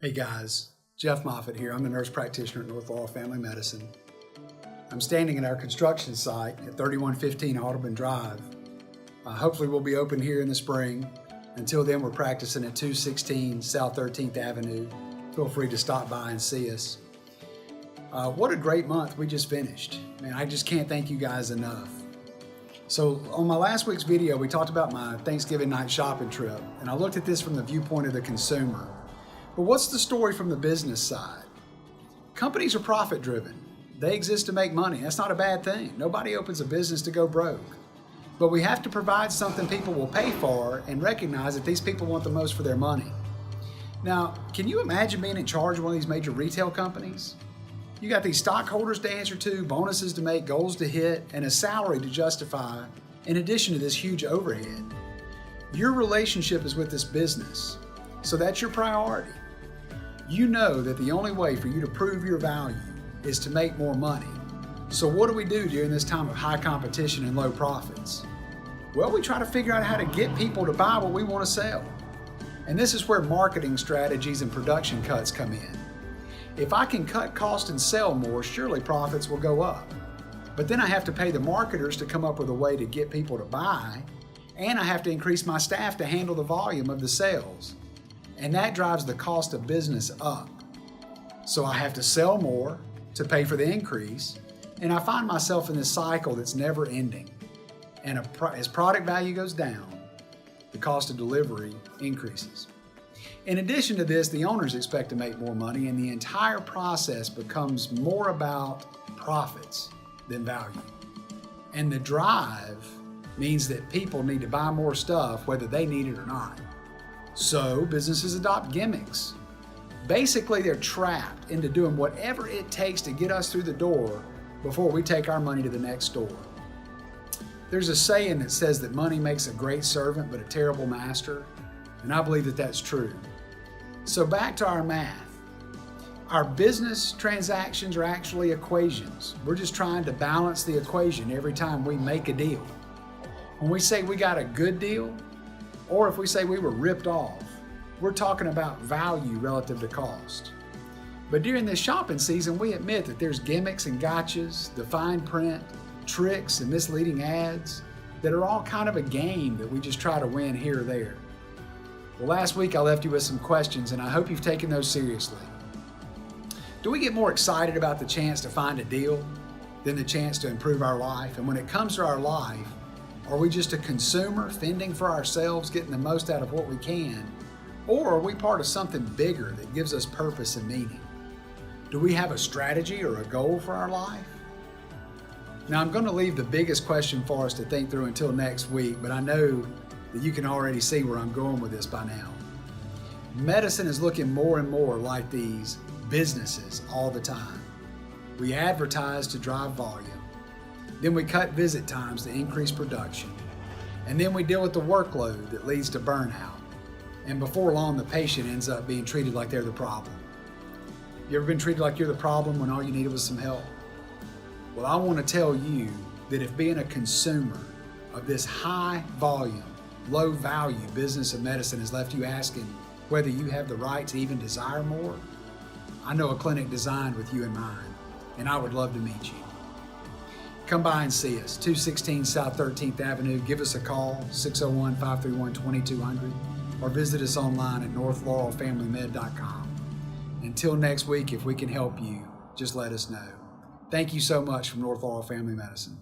Hey guys, Jeff Moffitt here. I'm the nurse practitioner at North Laurel Family Medicine. I'm standing at our construction site at 3115 Audubon Drive. Hopefully we'll be open here in the spring. Until then, we're practicing at 216 South 13th Avenue. Feel free to stop by and see us. What a great month we just finished. Man, I just can't thank you guys enough. So on my last week's video, we talked about my Thanksgiving night shopping trip, and I looked at this from the viewpoint of the consumer. But what's the story from the business side? Companies are profit driven. They exist to make money. That's not a bad thing. Nobody opens a business to go broke. But we have to provide something people will pay for and recognize that these people want the most for their money. Now, can you imagine being in charge of one of these major retail companies? You got these stockholders to answer to, bonuses to make, goals to hit, and a salary to justify, in addition to this huge overhead. Your relationship is with this business, so that's your priority. You know that the only way for you to prove your value is to make more money. So what do we do during this time of high competition and low profits? Well, we try to figure out how to get people to buy what we want to sell. And this is where marketing strategies and production cuts come in. If I can cut costs and sell more, surely profits will go up. But then I have to pay the marketers to come up with a way to get people to buy, and I have to increase my staff to handle the volume of the sales. And that drives the cost of business up. So I have to sell more to pay for the increase, and I find myself in this cycle that's never ending. And as product value goes down, the cost of delivery increases. In addition to this, the owners expect to make more money, and the entire process becomes more about profits than value. And the drive means that people need to buy more stuff whether they need it or not. So businesses adopt gimmicks. Basically, they're trapped into doing whatever it takes to get us through the door before we take our money to the next door. There's a saying that says that money makes a great servant but a terrible master, and I believe that that's true. So back to our math. Our business transactions are actually equations. We're just trying to balance the equation every time we make a deal. When we say we got a good deal, or if we say we were ripped off, we're talking about value relative to cost. But during this shopping season, we admit that there's gimmicks and gotchas, the fine print, tricks and misleading ads that are all kind of a game that we just try to win here or there. Well, last week I left you with some questions, and I hope you've taken those seriously. Do we get more excited about the chance to find a deal than the chance to improve our life? And when it comes to our life, are we just a consumer fending for ourselves, getting the most out of what we can? Or are we part of something bigger that gives us purpose and meaning? Do we have a strategy or a goal for our life? Now, I'm going to leave the biggest question for us to think through until next week, but I know that you can already see where I'm going with this by now. Medicine is looking more and more like these businesses all the time. We advertise to drive volume. Then we cut visit times to increase production. And then we deal with the workload that leads to burnout. And before long, the patient ends up being treated like they're the problem. You ever been treated like you're the problem when all you needed was some help? Well, I want to tell you that if being a consumer of this high volume, low value business of medicine has left you asking whether you have the right to even desire more, I know a clinic designed with you in mind, and I would love to meet you. Come by and see us, 216 South 13th Avenue. Give us a call, 601-531-2200, or visit us online at northlaurelfamilymed.com. Until next week, if we can help you, just let us know. Thank you so much from North Laurel Family Medicine.